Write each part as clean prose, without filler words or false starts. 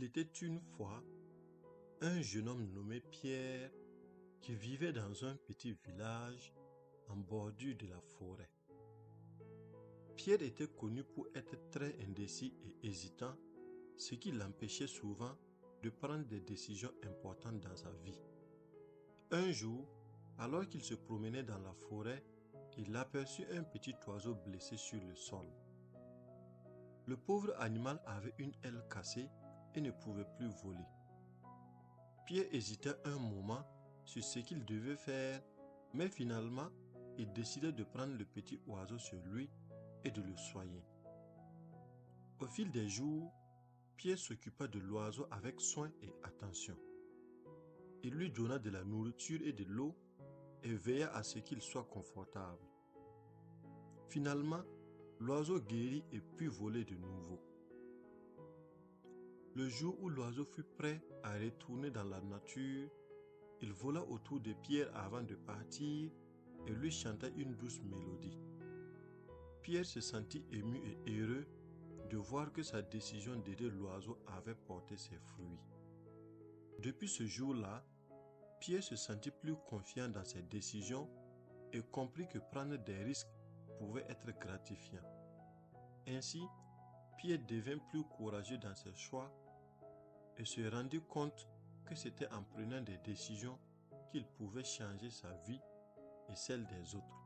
était une fois un jeune homme nommé Pierre qui vivait dans un petit village en bordure de la forêt. Pierre était connu pour être très indécis et hésitant, ce qui l'empêchait souvent de prendre des décisions importantes dans sa vie. Un jour, alors qu'il se promenait dans la forêt, il aperçut un petit oiseau blessé sur le sol. Le pauvre animal avait une aile cassée et ne pouvait plus voler. Pierre hésitait un moment sur ce qu'il devait faire, mais finalement, il décida de prendre le petit oiseau sur lui et de le soigner. Au fil des jours, Pierre s'occupa de l'oiseau avec soin et attention. Il lui donna de la nourriture et de l'eau et veilla à ce qu'il soit confortable. Finalement, l'oiseau guérit et put voler de nouveau. Le jour où l'oiseau fut prêt à retourner dans la nature, il vola autour de Pierre avant de partir et lui chanta une douce mélodie. Pierre se sentit ému et heureux de voir que sa décision d'aider l'oiseau avait porté ses fruits. Depuis ce jour-là, Pierre se sentit plus confiant dans ses décisions et comprit que prendre des risques pouvait être gratifiant. Ainsi, Pierre devint plus courageux dans ses choix et se rendit compte que c'était en prenant des décisions qu'il pouvait changer sa vie et celle des autres.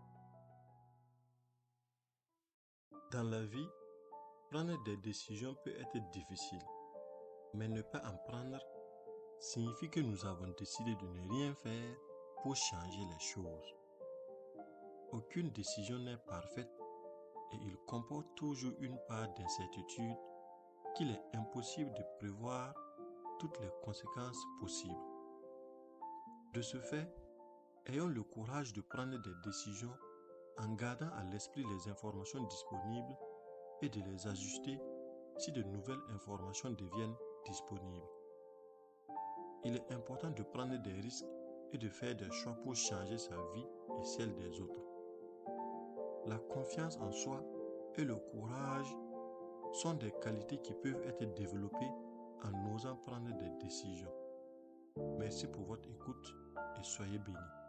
Dans la vie, prendre des décisions peut être difficile, mais ne pas en prendre signifie que nous avons décidé de ne rien faire pour changer les choses. Aucune décision n'est parfaite et il comporte toujours une part d'incertitude qu'il est impossible de prévoir toutes les conséquences possibles. De ce fait, ayons le courage de prendre des décisions en gardant à l'esprit les informations disponibles et de les ajuster si de nouvelles informations deviennent disponibles. Il est important de prendre des risques et de faire des choix pour changer sa vie et celle des autres. La confiance en soi et le courage sont des qualités qui peuvent être développées en osant prendre des décisions. Merci pour votre écoute et soyez bénis.